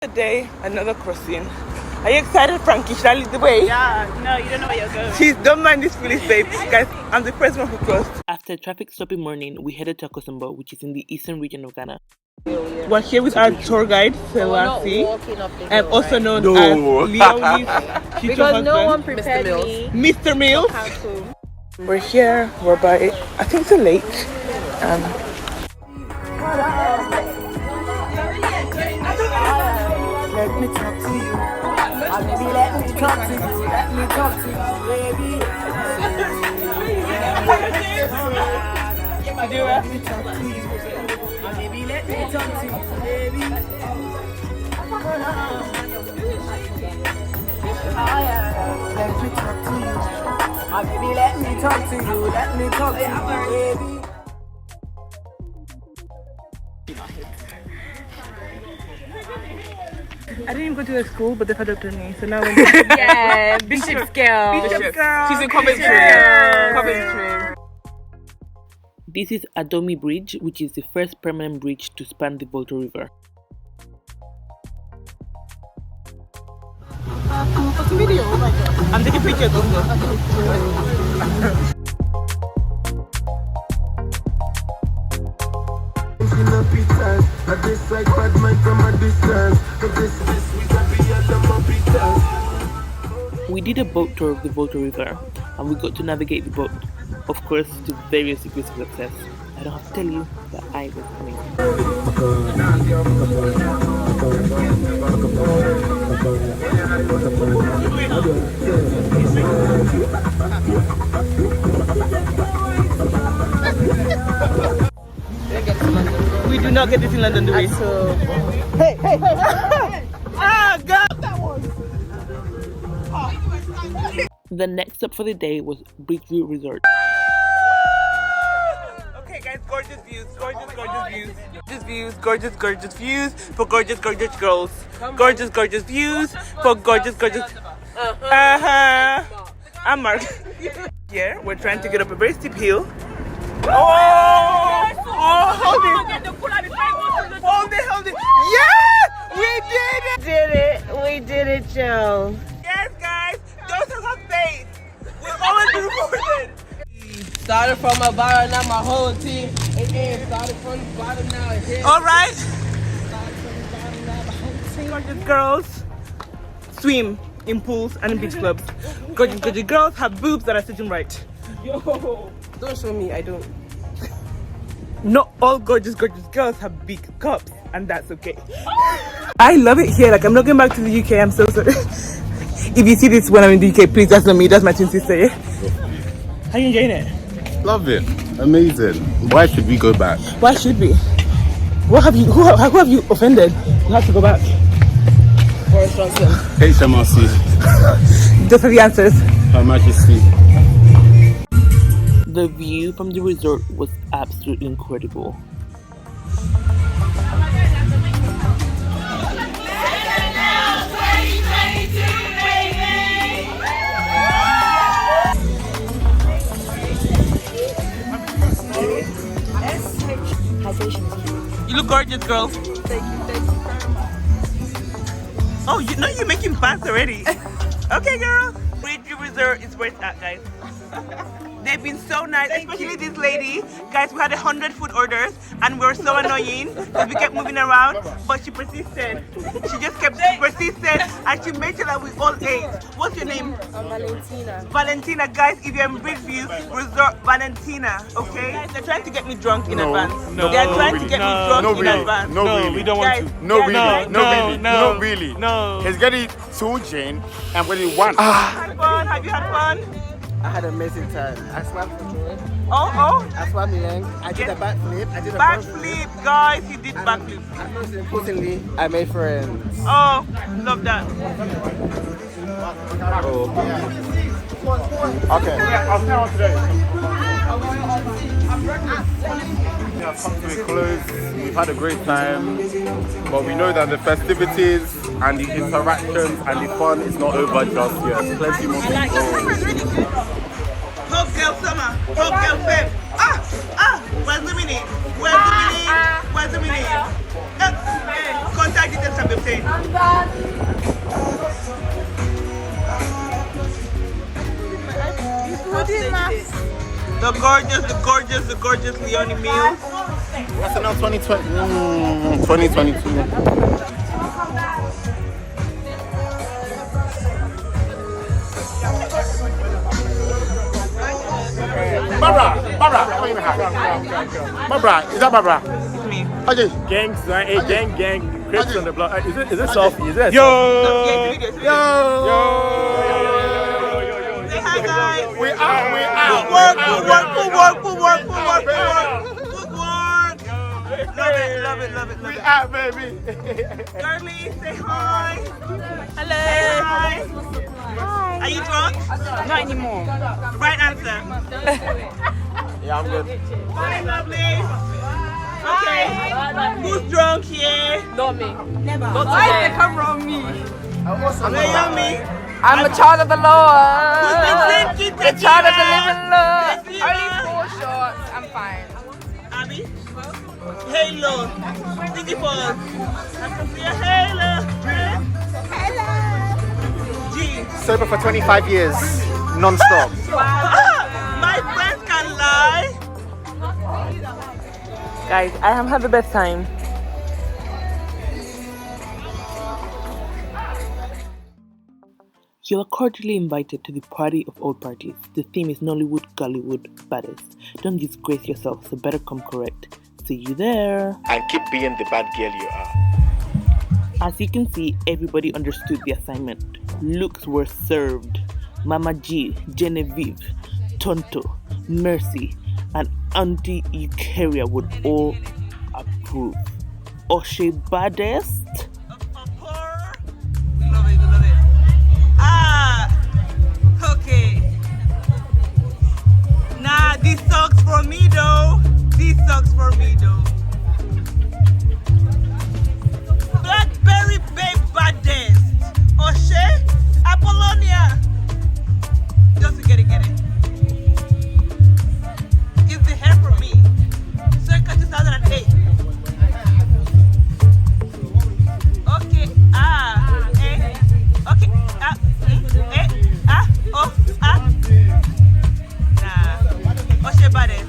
Today, another crossing. Are you excited, Frankie? Should I lead the way? Yeah, no, you don't know where you're going. Please don't mind this foolish babe. Guys, I'm the first one who crossed. After a traffic stopping morning, we headed to Akosombo, which is in the eastern region of Ghana. We're here with our tour guide, Selasi, and also known as Leonie. Because no one prepared me. Mr. Mills. We're here. We're by, I think it's a lake. Let me talk to you. Baby, let me talk to you. Let me talk to you, baby. Let me talk to you. Baby, let me talk to you, baby. Let me talk to you. Baby, let me talk to you. Let me talk to you, baby. I didn't even go to the school, but they've adopted me, so now we're Yeah, Bishop's girl. Bishop's girl. She's in Coventry. This is Adobe Bridge, which is the first permanent bridge to span the Volta River. I'm taking pictures also. We did a boat tour of the Volta River and we got to navigate the boat, of course, to various degrees of success. I don't have to tell you that I was amazing. We do not get this in London, do we? Hey! Ah, God! The next stop for the day was BridgeView Resort. Okay guys, gorgeous views for gorgeous girls. Gorgeous views for gorgeous. I'm Mark. Here, we're trying to get up a very steep hill. Hold it. Yeah! We did it, Joe. Yes, guys, those are her face. We've always been recorded. Started from a bottom, now my whole team. Again, started from the bottom, now it's here. All right. Gorgeous girls swim in pools and in beach clubs. Gorgeous girls have boobs that are sitting right. Yo, don't show me, I don't. Not all gorgeous girls have big cups, and that's okay. I love it here. Like, I'm not going back to the UK. I'm so sorry. If you see this when I'm in the UK, please, that's not me. That's my twin sister. Yeah? How are you enjoying it? Love it. Amazing. Why should we go back? Why should we? What have you? Who have you offended? You have to go back. Boris Johnson. HMRC. Just for the answers. Her Majesty. The view from the resort was absolutely incredible. You look gorgeous, girl. Thank you very much. Oh, you're making plans already. Okay, girl. BridgeView Resort is where it's at, guys. They've been so nice, especially this lady. Guys, we had 100 food orders and we were so annoying because we kept moving around, but she persisted. She just kept persistent and she made sure that we all ate. What's your name? I'm Valentina. Valentina, guys, if you're in BridgeView Resort, Valentina, okay? Guys, they're trying to get me drunk in advance. They're trying to get me drunk in advance. We don't want to. No, really. It's getting too Jane and when you want. Had fun? Have you had fun? I had an amazing time. I swam for joy. Oh. I swam in length. I did a backflip. I did a Backflip, guys, he did backflip. And most importantly, I made friends. Oh, love that. Okay. I'll stay on today. We have come to a close. We've had a great time, but we know that the festivities and the interactions and the fun is not over just yet. Plenty more to go. Hope girl summer, hope girl feb. Where's the minute? Where's the minute? contact details can be obtained. The gorgeous Leonie Mills. What's it now? 2020? 2022. Barbara, Barbara, is that Barbara? It's me. Okay. Gang. Crips on the block. Is it Sophie? Is it? Yeah, it's a video. Say hi, guys. We are. Good work. Love it. We are, baby. Girlie, say hi. Hello. Say hi. Are you drunk? Not anymore. Right answer. Yeah, I'm good. Hi, lovely. Okay. Who's drunk here? Not me. Never. Why is the camera on me? Naomi. I'm a child of the Lord. Who's been drinking A child of the tequila? living Lord. Tequila. Only 4 shots. I'm fine. Abby. Halo. Sing it for us. I can see a halo. G. Sober for 25 years, non-stop. My friends can lie. Guys, I have had the best time. You are cordially invited to the party of all parties. The theme is Nollywood, Ghallywood, baddest. Don't disgrace yourself, so better come correct. See you there. And keep being the bad girl you are. As you can see, everybody understood the assignment. Looks were served. Mama G, Genevieve, Tonto, Mercy, and Auntie Eukaria would all approve. Oshe baddest. We love it. Okay. Nah, this sucks for me though. Blackberry babe baddest. Oshe, Apollonia. Just to get it. It's the hair from me. Circa 2008. Okay. Oshe baddest.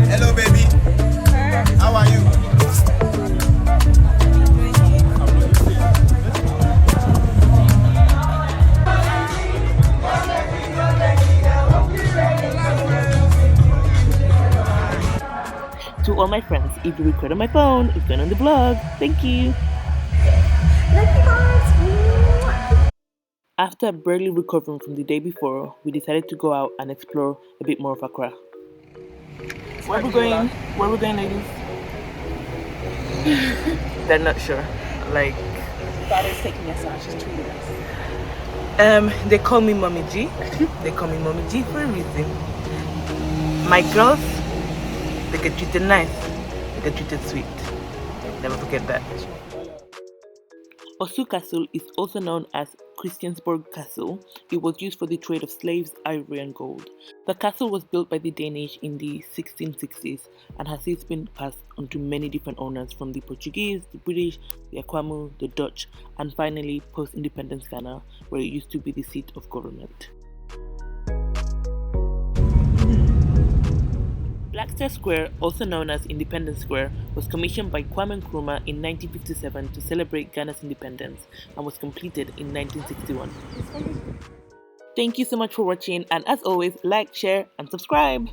Hello, baby. How are you? To all my friends, if you record on my phone, it's going on the vlog. Thank you. After barely recovering from the day before, we decided to go out and explore a bit more of Accra. Where we going, ladies? They're not sure. Like, Father's taking us out. She's treating us. they call me Mommy G. They call me Mommy G for a reason. My girls, they get treated nice. They get treated sweet. Never forget that. Osu Castle is also known as Christiansborg Castle. It was used for the trade of slaves, ivory and gold. The castle was built by the Danish in the 1660s and has since been passed on to many different owners from the Portuguese, the British, the Akwamu, the Dutch, and finally post-independence Ghana, where it used to be the seat of government. Blackstar Square, also known as Independence Square, was commissioned by Kwame Nkrumah in 1957 to celebrate Ghana's independence and was completed in 1961. Thank you so much for watching, and as always, like, share and subscribe!